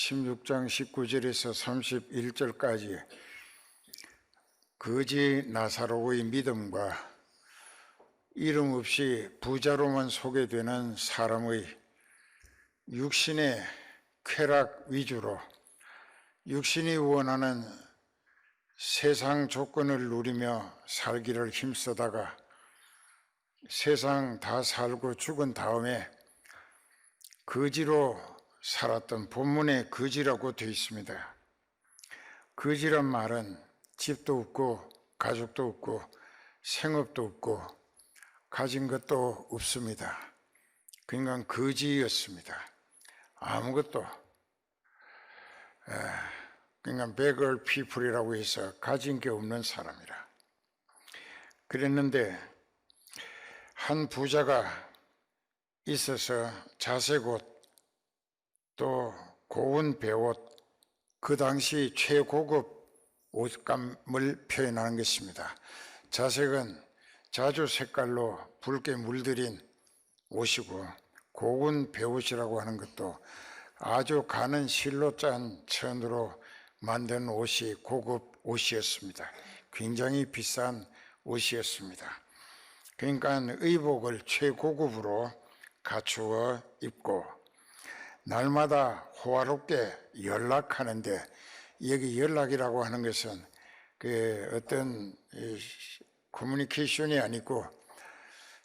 16장 19절에서 31절까지 거지 나사로의 믿음과 이름 없이 부자로만 소개되는 사람의 육신의 쾌락 위주로 육신이 원하는 세상 조건을 누리며 살기를 힘쓰다가 세상 다 살고 죽은 다음에 거지로 살았던 본문에 거지라고 되어 있습니다. 거지란 말은 집도 없고 가족도 없고 생업도 없고 가진 것도 없습니다. 그러니까 거지였습니다. 아무것도. 그러니까 beggar people이라고 해서 가진 게 없는 사람이라. 그랬는데 한 부자가 있어서 자색옷 또 고운 베옷, 그 당시 최고급 옷감을 표현하는 것입니다. 자색은 자주 색깔로 붉게 물들인 옷이고 고운 베옷이라고 하는 것도 아주 가는 실로 짠 천으로 만든 옷이 고급 옷이었습니다. 굉장히 비싼 옷이었습니다. 그러니까 의복을 최고급으로 갖추어 입고 날마다 호화롭게 연락하는데, 여기 연락이라고 하는 것은 그 어떤 커뮤니케이션이 아니고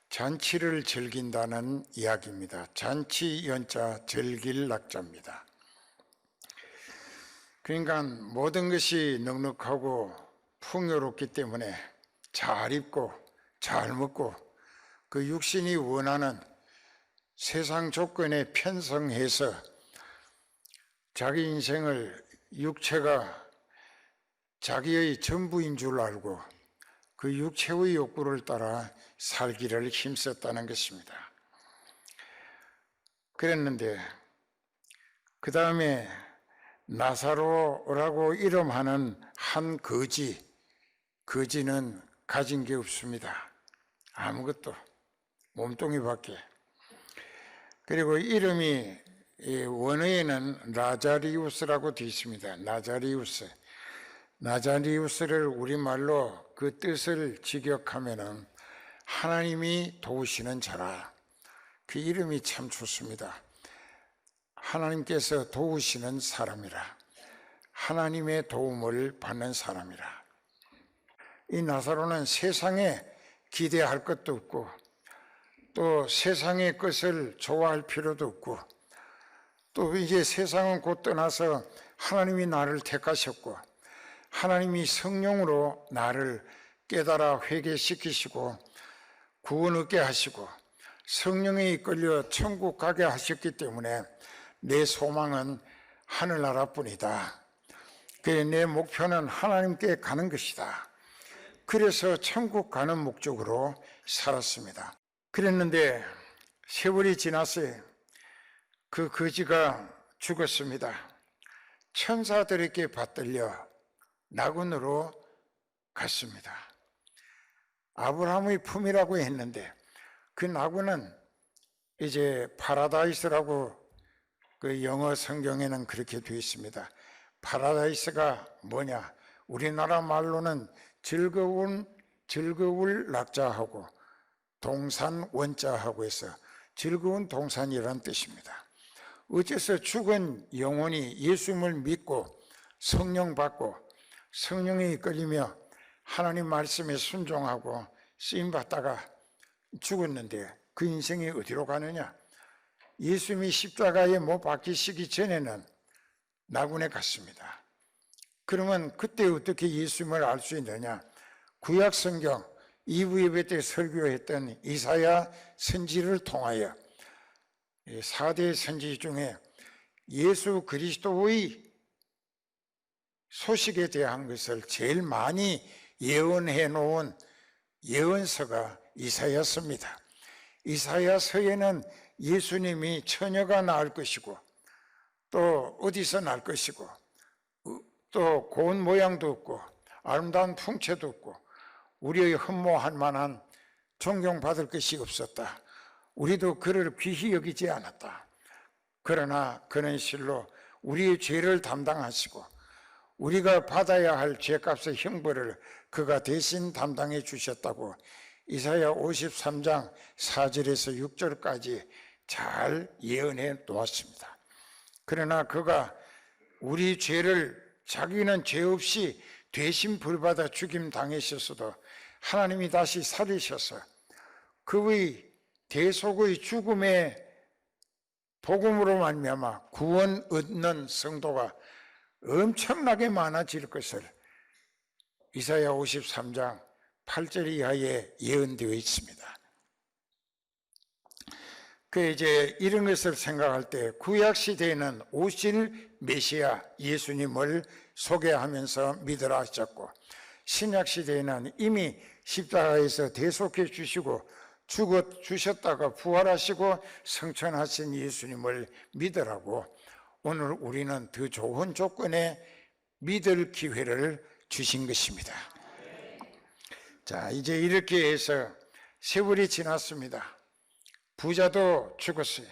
잔치를 즐긴다는 이야기입니다. 잔치 연자 즐길 낙자입니다. 그러니까 모든 것이 넉넉하고 풍요롭기 때문에 잘 입고 잘 먹고 그 육신이 원하는 세상 조건에 편성해서 자기 인생을 육체가 자기의 전부인 줄 알고 그 육체의 욕구를 따라 살기를 힘썼다는 것입니다. 그랬는데 그 다음에 나사로라고 이름하는 한 거지는 가진 게 없습니다. 아무것도, 몸뚱이밖에. 그리고 이름이 원어에는 라자리우스라고 되어 있습니다. 나자리우스를 우리말로 그 뜻을 직역하면은 하나님이 도우시는 자라. 그 이름이 참 좋습니다. 하나님께서 도우시는 사람이라. 하나님의 도움을 받는 사람이라. 이 나사로는 세상에 기대할 것도 없고 또 세상의 것을 좋아할 필요도 없고 또 이제 세상은 곧 떠나서 하나님이 나를 택하셨고 하나님이 성령으로 나를 깨달아 회개시키시고 구원 얻게 하시고 성령에 이끌려 천국 가게 하셨기 때문에 내 소망은 하늘나라뿐이다. 그래 내 목표는 하나님께 가는 것이다. 그래서 천국 가는 목적으로 살았습니다. 그랬는데 세월이 지났어요. 그 거지가 죽었습니다. 천사들에게 받들려 낙원으로 갔습니다. 아브라함의 품이라고 했는데 그 낙원은 이제 파라다이스라고 그 영어 성경에는 그렇게 되어 있습니다. 파라다이스가 뭐냐? 우리나라 말로는 즐거울 낙자하고 동산 원자하고 해서 즐거운 동산이라는 뜻입니다. 어째서 죽은 영혼이 예수님을 믿고 성령 받고 성령에 이끌리며 하나님 말씀에 순종하고 쓰임받다가 죽었는데 그 인생이 어디로 가느냐? 예수님이 십자가에 못 박히시기 전에는 낙원에 갔습니다. 그러면 그때 어떻게 예수님을 알 수 있느냐? 구약 성경 2부 예배 때 설교했던 이사야 선지를 통하여 4대 선지 중에 예수 그리스도의 소식에 대한 것을 제일 많이 예언해 놓은 예언서가 이사야서입니다. 이사야서에는 예수님이 처녀가 낳을 것이고 또 어디서 낳을 것이고 또 고운 모양도 없고 아름다운 풍채도 없고 우리의 흠모할 만한 존경받을 것이 없었다. 우리도 그를 귀히 여기지 않았다. 그러나 그는 실로 우리의 죄를 담당하시고 우리가 받아야 할 죄값의 형벌을 그가 대신 담당해 주셨다고 이사야 53장 4절에서 6절까지 잘 예언해 놓았습니다. 그러나 그가 우리 죄를 자기는 죄 없이 대신 벌받아 죽임 당하셨어도 하나님이 다시 살리셔서 그의 대속의 죽음의 복음으로 말미암아 구원 얻는 성도가 엄청나게 많아질 것을 이사야 53장 8절 이하에 예언되어 있습니다. 이제 이런 것을 생각할 때 구약 시대에는 오실 메시아 예수님을 소개하면서 믿으라 하셨고, 신약 시대에는 이미 십자가에서 대속해 주시고 죽어 주셨다가 부활하시고 성천하신 예수님을 믿으라고 오늘 우리는 더 좋은 조건에 믿을 기회를 주신 것입니다. 자, 이제 이렇게 해서 세월이 지났습니다. 부자도 죽었어요.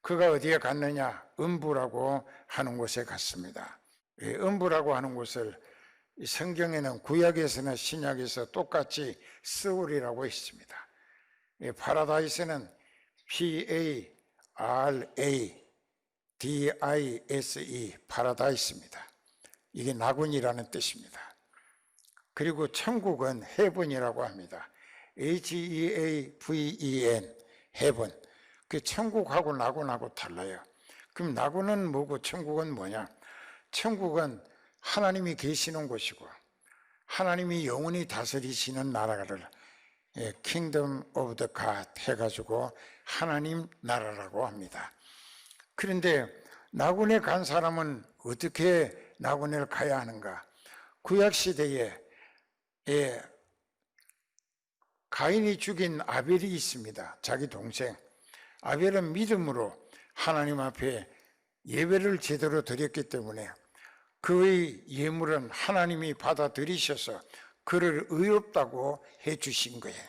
그가 어디에 갔느냐? 음부라고 하는 곳에 갔습니다. 음부라고 하는 곳을 성경에는 구약에서나 신약에서 똑같이 스월이라고 있습니다. 파라다이스는 Paradise, 파라다이스입니다. 이게 나군이라는 뜻입니다. 그리고 천국은 헤븐이라고 합니다. Heaven, 헤븐. 그 천국하고 나군하고 달라요. 그럼 나군은 뭐고 천국은 뭐냐? 천국은 하나님이 계시는 곳이고 하나님이 영원히 다스리시는 나라를 Kingdom of the God 해가지고 하나님 나라라고 합니다. 그런데 나군에 간 사람은 어떻게 나군에 가야 하는가? 구약시대에 가인이 죽인 아벨이 있습니다. 자기 동생. 아벨은 믿음으로 하나님 앞에 예배를 제대로 드렸기 때문에 그의 예물은 하나님이 받아들이셔서 그를 의롭다고 해주신 거예요.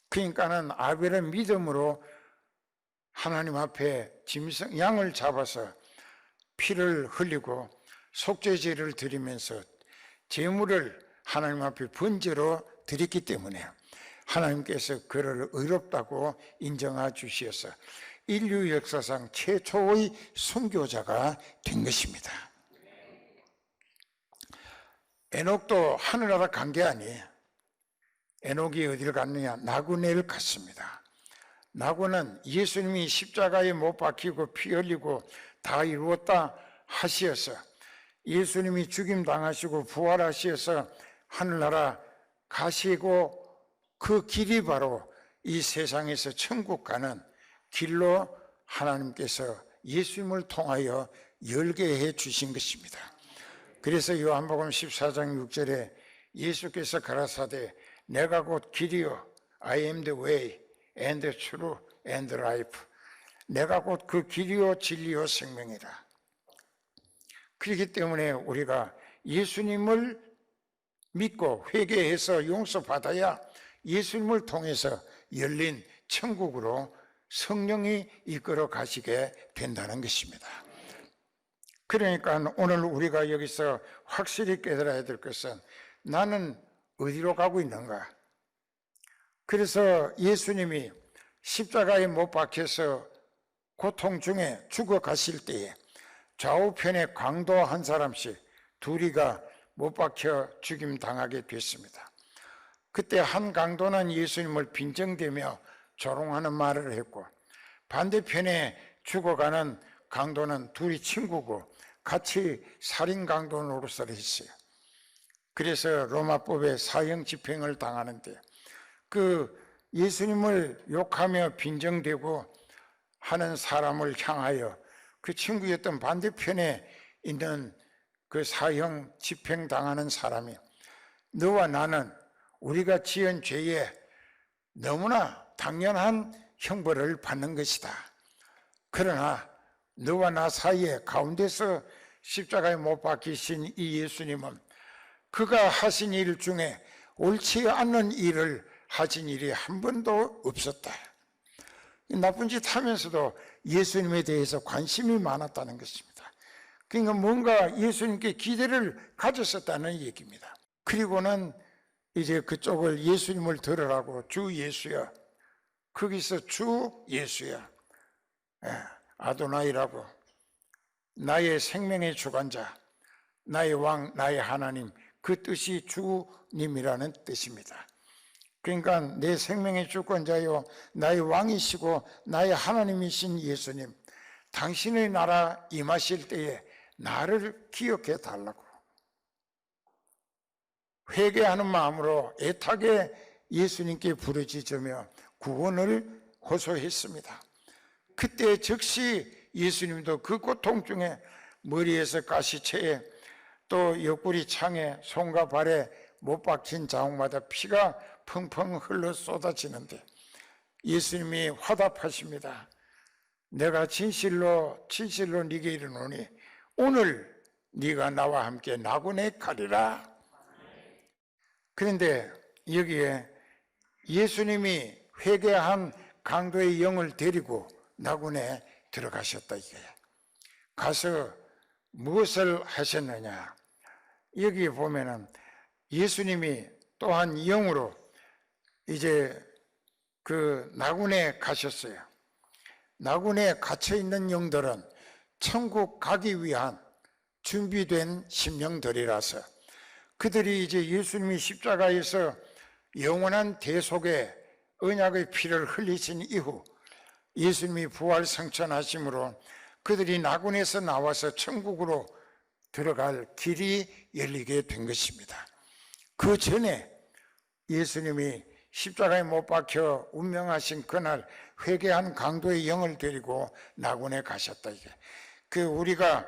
그러니까는 아벨은 믿음으로 하나님 앞에 양을 잡아서 피를 흘리고 속죄제를 드리면서 제물을 하나님 앞에 번제로 드렸기 때문에 하나님께서 그를 의롭다고 인정해 주셔서 인류 역사상 최초의 순교자가 된 것입니다. 에녹도 하늘나라 간 게 아니에요. 에녹이 어디를 갔느냐? 나군에를 갔습니다. 나군은 예수님이 십자가에 못 박히고 피 흘리고 다 이루었다 하시어서 예수님이 죽임 당하시고 부활하시어서 하늘나라 가시고 그 길이 바로 이 세상에서 천국 가는 길로 하나님께서 예수님을 통하여 열게 해 주신 것입니다. 그래서 요한복음 14장 6절에 예수께서 가라사대 내가 곧 길이요 I am the way and the truth and the life. 내가 곧 그 길이요 진리요 생명이라. 그렇기 때문에 우리가 예수님을 믿고 회개해서 용서받아야 예수님을 통해서 열린 천국으로 성령이 이끌어 가시게 된다는 것입니다. 그러니까 오늘 우리가 여기서 확실히 깨달아야 될 것은 나는 어디로 가고 있는가? 그래서 예수님이 십자가에 못 박혀서 고통 중에 죽어 가실 때에 좌우편에 강도 한 사람씩 둘이가 못 박혀 죽임 당하게 됐습니다. 그때 한 강도는 예수님을 빈정대며 조롱하는 말을 했고 반대편에 죽어가는 강도는 둘이 친구고 같이 살인 강도 노릇을 했어요. 그래서 로마법에 사형 집행을 당하는데 그 예수님을 욕하며 빈정대고 하는 사람을 향하여 그 친구였던 반대편에 있는 그 사형 집행 당하는 사람이 너와 나는 우리가 지은 죄에 너무나 당연한 형벌을 받는 것이다. 그러나 너와 나 사이에 가운데서 십자가에 못 박히신 이 예수님은 그가 하신 일 중에 옳지 않는 일을 하신 일이 한 번도 없었다. 나쁜 짓 하면서도 예수님에 대해서 관심이 많았다는 것입니다. 그러니까 뭔가 예수님께 기대를 가졌었다는 얘기입니다. 그리고는 이제 그쪽을 예수님을 들으라고 주 예수야. 거기서 주 예수야. 아도나이라고 나의 생명의 주관자, 나의 왕, 나의 하나님, 그 뜻이 주님이라는 뜻입니다. 그러니까 내 생명의 주권자요 나의 왕이시고 나의 하나님이신 예수님, 당신의 나라 임하실 때에 나를 기억해 달라고 회개하는 마음으로 애타게 예수님께 부르짖으며 구원을 호소했습니다. 그때 즉시 예수님도 그 고통 중에 머리에서 가시체에 또 옆구리 창에 손과 발에 못 박힌 자국마다 피가 펑펑 흘러 쏟아지는데 예수님이 화답하십니다. 내가 진실로 네게 이르노니 오늘 네가 나와 함께 낙원에 가리라. 그런데 여기에 예수님이 회개한 강도의 영을 데리고 낙원에 들어가셨다 이게. 가서 무엇을 하셨느냐? 여기 보면은 예수님이 또한 영으로 이제 그 낙원에 가셨어요. 낙원에 갇혀 있는 영들은 천국 가기 위한 준비된 심령들이라서 그들이 이제 예수님이 십자가에서 영원한 대속의 언약의 피를 흘리신 이후 예수님이 부활 승천하심으로 그들이 낙원에서 나와서 천국으로 들어갈 길이 열리게 된 것입니다. 그 전에 예수님이 십자가에 못 박혀 운명하신 그날 회개한 강도의 영을 데리고 낙원에 가셨다 이게. 그 우리가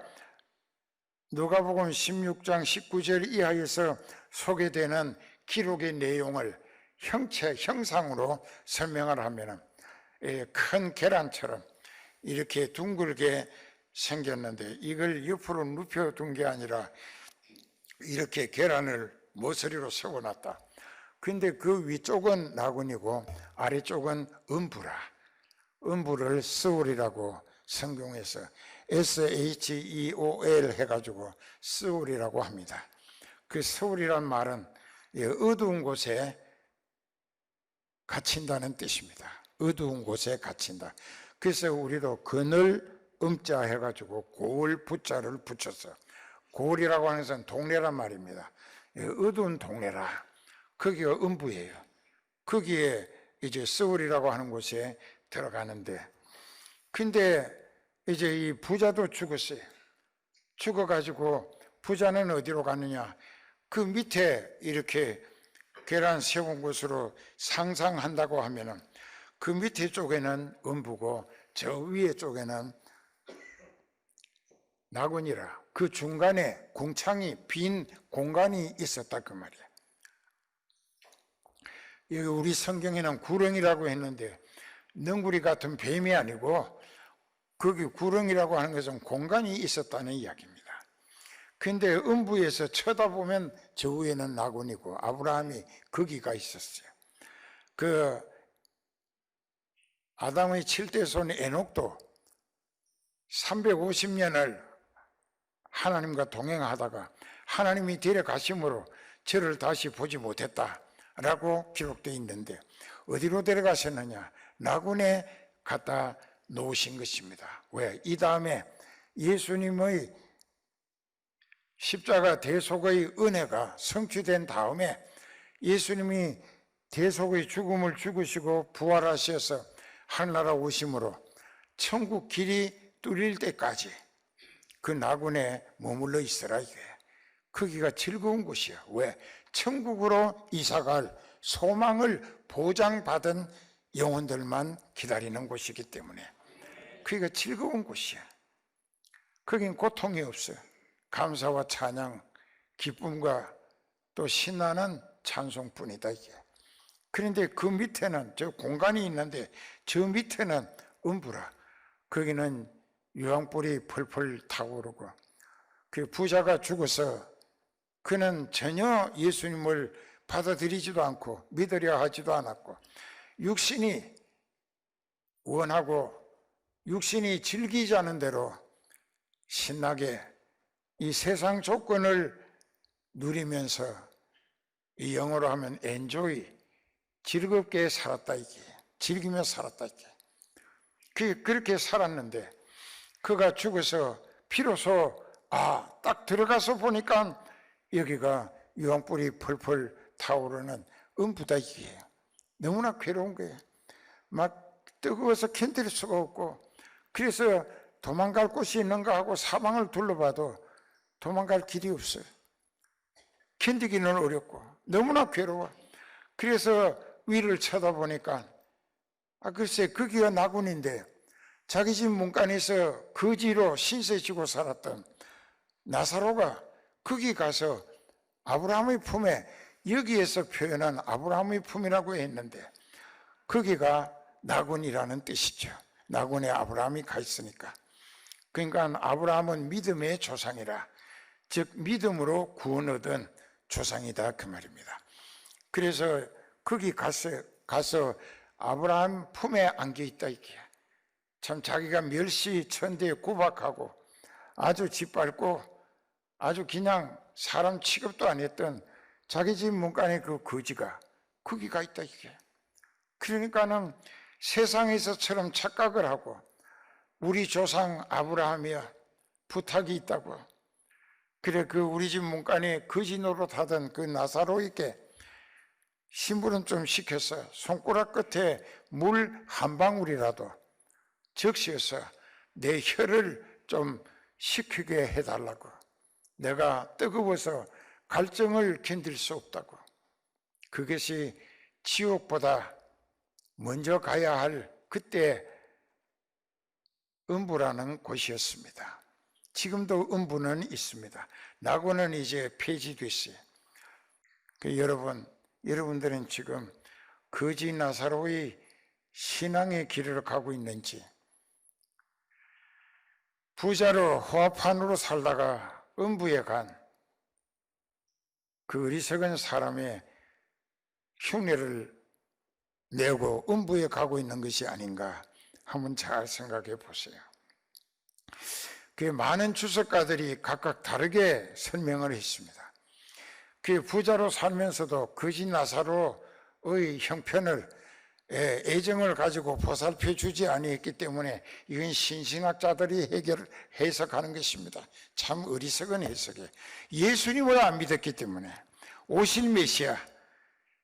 누가복음 16장 19절 이하에서 소개되는 기록의 내용을 형상으로 설명을 하면은 큰 계란처럼 이렇게 둥글게 생겼는데 이걸 옆으로 눕혀둔 게 아니라 이렇게 계란을 모서리로 세워놨다. 근데 그 위쪽은 낙원이고 아래쪽은 음부라. 음부를 스올이라고 성경에서 SHEOL 해가지고 스올이라고 합니다. 그 스올이란 말은 어두운 곳에 갇힌다는 뜻입니다. 어두운 곳에 갇힌다. 그래서 우리도 그늘 음자 해가지고 고을 부자를 붙여서 고을이라고 하는 것은 동네란 말입니다. 어두운 동네라. 거기가 음부예요. 거기에 이제 스올이라고 하는 곳에 들어가는데 근데 이제 이 부자도 죽었어요. 죽어가지고 부자는 어디로 갔느냐? 그 밑에 이렇게 계란 세운 곳으로 상상한다고 하면은 그 밑에 쪽에는 음부고 저 위에 쪽에는 낙원이라 그 중간에 궁창이 빈 공간이 있었다 그 말이야. 여기 우리 성경에는 구렁이라고 했는데 넝구리 같은 뱀이 아니고 거기 구렁이라고 하는 것은 공간이 있었다는 이야기입니다. 근데 음부에서 쳐다보면 저 위에는 낙원이고 아브라함이 거기가 있었어요. 그 아담의 7대 손 에녹도 350년을 하나님과 동행하다가 하나님이 데려가심으로 저를 다시 보지 못했다라고 기록되어 있는데 어디로 데려가셨느냐? 낙원에 갖다 놓으신 것입니다. 왜? 이 다음에 예수님의 십자가 대속의 은혜가 성취된 다음에 예수님이 대속의 죽음을 죽으시고 부활하셔서 하늘나라 오심으로 천국 길이 뚫릴 때까지 그 낙원에 머물러 있으라 이게. 거기가 즐거운 곳이야. 왜? 천국으로 이사갈 소망을 보장받은 영혼들만 기다리는 곳이기 때문에 거기가 즐거운 곳이야. 거긴 고통이 없어요. 감사와 찬양, 기쁨과 또 신나는 찬송뿐이다 이게. 그런데 그 밑에는 저 공간이 있는데 저 밑에는 음부라. 거기는 유황불이 펄펄 타오르고 그 부자가 죽어서 그는 전혀 예수님을 받아들이지도 않고 믿으려 하지도 않았고 육신이 원하고 육신이 즐기지 않은 대로 신나게 이 세상 조건을 누리면서 이 영어로 하면 enjoy, 즐겁게 살았다 이게, 즐기며 살았다 이게. 그렇게 살았는데 그가 죽어서 비로소 딱 들어가서 보니까 여기가 유황불이 펄펄 타오르는 음부다 이게. 너무나 괴로운 거예요. 막 뜨거워서 견딜 수가 없고, 그래서 도망갈 곳이 있는가 하고 사방을 둘러봐도 도망갈 길이 없어요. 견디기는 어렵고 너무나 괴로워. 그래서 위를 쳐다보니까 글쎄 거기가 나군인데 자기 집 문간에서 거지로 신세 지고 살았던 나사로가 거기 가서 아브라함의 품에, 여기에서 표현한 아브라함의 품이라고 했는데 거기가 나군이라는 뜻이죠. 나군에 아브라함이 가 있으니까. 그러니까 아브라함은 믿음의 조상이라, 즉 믿음으로 구원 얻은 조상이다 그 말입니다. 그래서 거기 가서 아브라함 품에 안겨 있다 이게. 참 자기가 멸시천대에 구박하고 아주 짓밟고 아주 그냥 사람 취급도 안 했던 자기 집 문간에 그 거지가 거기 가 있다 이게. 그러니까는 세상에서처럼 착각을 하고 우리 조상 아브라함이야 부탁이 있다고, 그래 그 우리 집 문간에 거지 노릇하던 그 나사로에게 심부름 좀 시켜서 손가락 끝에 물 한 방울이라도 적셔서 내 혀를 좀 식히게 해달라고, 내가 뜨거워서 갈증을 견딜 수 없다고. 그것이 지옥보다 먼저 가야 할 그때 음부라는 곳이었습니다. 지금도 음부는 있습니다. 낙원은 이제 폐지됐어요. 여러분들은 지금 거지 나사로의 신앙의 길을 가고 있는지, 부자로 호화판으로 살다가 음부에 간 그 어리석은 사람의 흉내를 내고 음부에 가고 있는 것이 아닌가 한번 잘 생각해 보세요. 그 많은 주석가들이 각각 다르게 설명을 했습니다. 그 부자로 살면서도 거지 나사로의 형편을 애정을 가지고 보살펴 주지 아니했기 때문에 이건 신신학자들이 해석하는 것입니다. 참 어리석은 해석이에요. 예수님을 안 믿었기 때문에, 오실 메시아,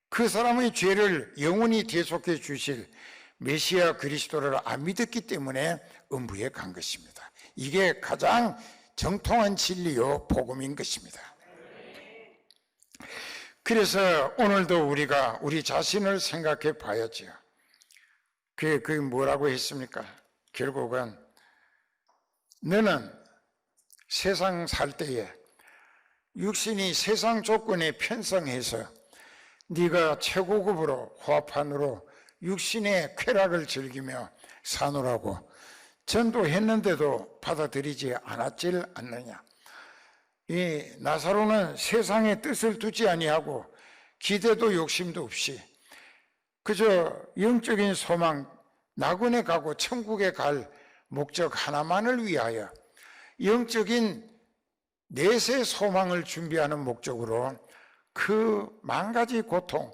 그 사람의 죄를 영원히 대속해 주실 메시아 그리스도를 안 믿었기 때문에 음부에 간 것입니다. 이게 가장 정통한 진리요 복음인 것입니다. 그래서 오늘도 우리가 우리 자신을 생각해 봐야지요. 그게 뭐라고 했습니까? 결국은 너는 세상 살 때에 육신이 세상 조건에 편성해서 네가 최고급으로 호화판으로 육신의 쾌락을 즐기며 사노라고 전도했는데도 받아들이지 않았질 않느냐. 이 나사로는 세상의 뜻을 두지 아니하고 기대도 욕심도 없이 그저 영적인 소망, 낙원에 가고 천국에 갈 목적 하나만을 위하여 영적인 내세 소망을 준비하는 목적으로 그 만가지 고통,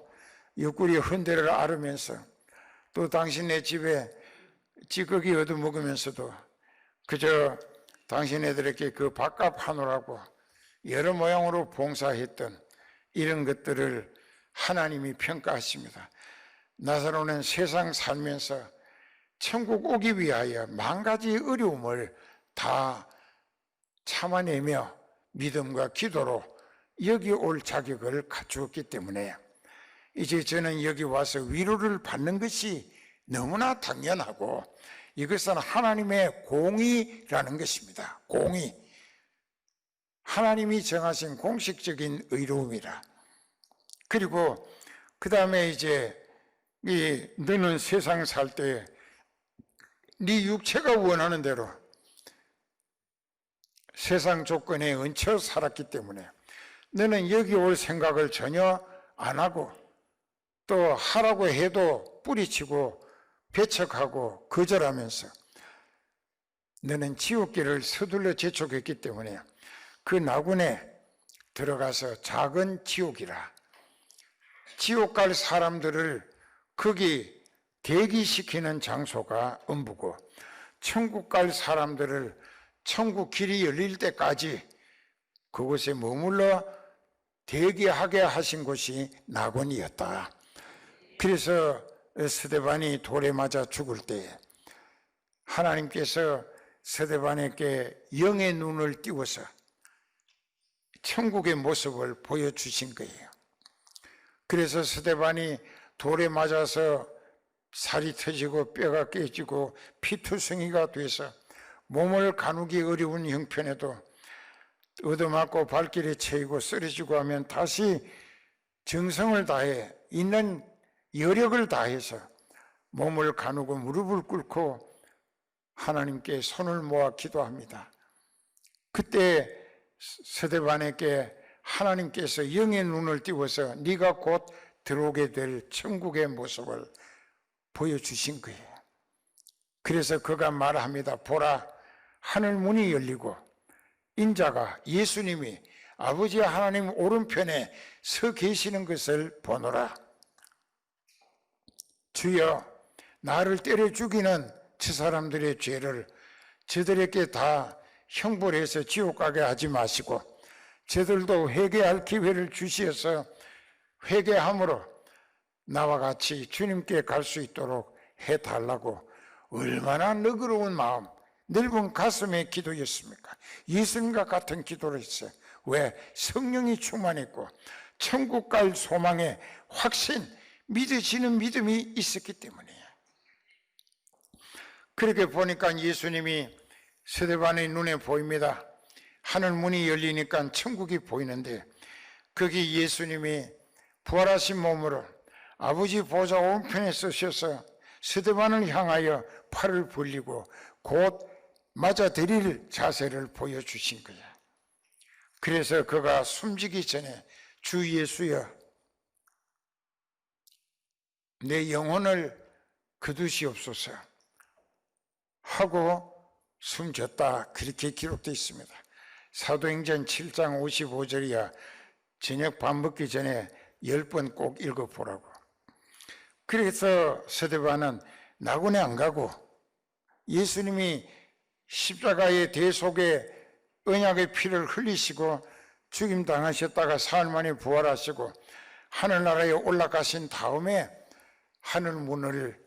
옆구리 헌대를 앓으면서 또 당신네 집에 찌꺼기 얻어먹으면서도 그저 당신네들에게 그 밥값 하느라고 여러 모양으로 봉사했던 이런 것들을 하나님이 평가하십니다. 나사로는 세상 살면서 천국 오기 위하여 만 가지 어려움을 다 참아내며 믿음과 기도로 여기 올 자격을 갖추었기 때문에 이제 저는 여기 와서 위로를 받는 것이 너무나 당연하고 이것은 하나님의 공의라는 것입니다. 공의. 하나님이 정하신 공식적인 의로움이라. 그리고 그 다음에 이제 너는 세상 살 때 네 육체가 원하는 대로 세상 조건에 얹혀 살았기 때문에 너는 여기 올 생각을 전혀 안 하고 또 하라고 해도 뿌리치고 배척하고 거절하면서 너는 지옥길을 서둘러 재촉했기 때문에 그 나군에 들어가서 작은 지옥이라, 지옥 갈 사람들을 거기 대기시키는 장소가 음부고, 천국 갈 사람들을 천국 길이 열릴 때까지 그곳에 머물러 대기하게 하신 곳이 낙원이었다. 그래서 스데반이 돌에 맞아 죽을 때 하나님께서 스데반에게 영의 눈을 띄워서 천국의 모습을 보여주신 거예요. 그래서 스데반이 돌에 맞아서 살이 터지고 뼈가 깨지고 피투성이가 돼서 몸을 가누기 어려운 형편에도 얻어맞고 발길에 채이고 쓰러지고 하면 다시 정성을 다해 있는 여력을 다해서 몸을 가누고 무릎을 꿇고 하나님께 손을 모아 기도합니다. 그때 스데반에게 하나님께서 영의 눈을 띄워서 네가 곧 들어오게 될 천국의 모습을 보여주신 거예요. 그래서 그가 말합니다. 보라, 하늘 문이 열리고 인자가, 예수님이 아버지 하나님 오른편에 서 계시는 것을 보노라. 주여, 나를 때려 죽이는 저 사람들의 죄를 저들에게 다 형벌해서 지옥 가게 하지 마시고 저들도 회개할 기회를 주시어서 회개함으로 나와 같이 주님께 갈 수 있도록 해달라고. 얼마나 너그러운 마음, 넓은 가슴의 기도였습니까? 예수님과 같은 기도를 했어요. 왜? 성령이 충만했고 천국 갈 소망에 확신, 믿어지는 믿음이 있었기 때문이에요. 그렇게 보니까 예수님이 스데반의 눈에 보입니다. 하늘 문이 열리니까 천국이 보이는데 거기 예수님이 부활하신 몸으로 아버지 보좌 오른편에 서셔서 스데반을 향하여 팔을 벌리고 곧 맞아들일 자세를 보여주신 거예요. 그래서 그가 숨지기 전에 주 예수여, 내 영혼을 거두시옵소서 하고 숨졌다. 그렇게 기록되어 있습니다. 사도행전 7장 55절이야. 저녁 밥 먹기 전에 10번 꼭 읽어보라고. 그래서 스데반은 낙원에 안 가고 예수님이 십자가의 대속에 언약의 피를 흘리시고 죽임 당하셨다가 사흘 만에 부활하시고 하늘나라에 올라가신 다음에 하늘 문을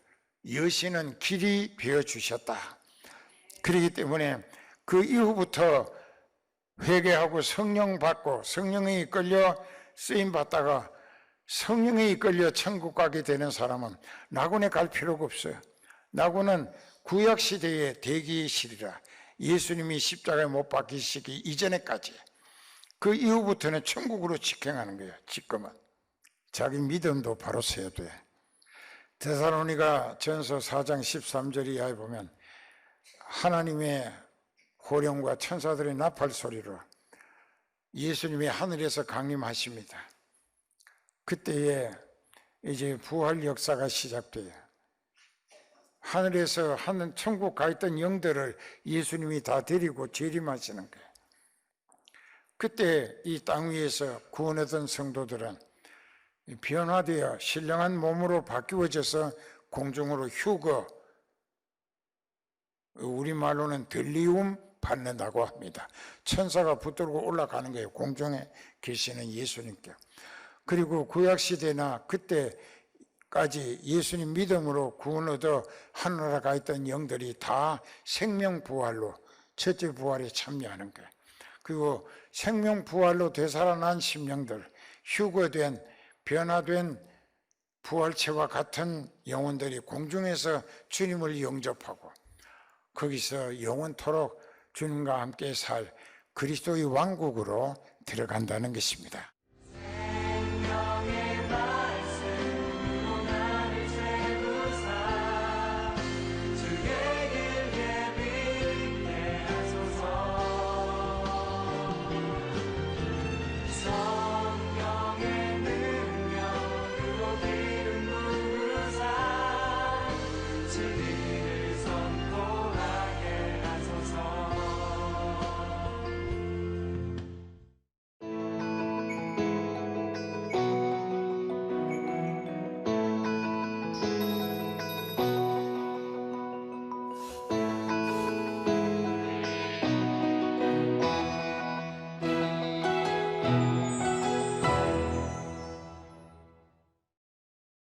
여시는 길이 비어주셨다. 그렇기 때문에 그 이후부터 회개하고 성령 받고 성령에 이끌려 쓰임 받다가 성령에 이끌려 천국 가게 되는 사람은 낙원에 갈 필요가 없어요. 낙원은 구약시대의 대기실이라, 예수님이 십자가에 못 박히시기 이전에까지, 그 이후부터는 천국으로 직행하는 거예요. 지금은 자기 믿음도 바로 서야 돼. 데살로니가 전서 4장 13절 이하에 보면 하나님의 호령과 천사들의 나팔 소리로 예수님이 하늘에서 강림하십니다. 그때에 이제 부활 역사가 시작돼요. 하늘에서 하늘 천국 가 있던 영들을 예수님이 다 데리고 재림하시는 거예요. 그때 이 땅 위에서 구원 얻은 성도들은 변화되어 신령한 몸으로 바뀌어져서 공중으로 휴거, 우리말로는 들리움 받는다고 합니다. 천사가 붙들고 올라가는 거예요. 공중에 계시는 예수님께. 그리고 구약시대나 그때까지 예수님 믿음으로 구원 얻어 하늘나라 가 있던 영들이 다 생명부활로 첫째 부활에 참여하는 거예요. 그리고 생명부활로 되살아난 심령들, 휴거된 변화된 부활체와 같은 영혼들이 공중에서 주님을 영접하고 거기서 영원토록 주님과 함께 살 그리스도의 왕국으로 들어간다는 것입니다.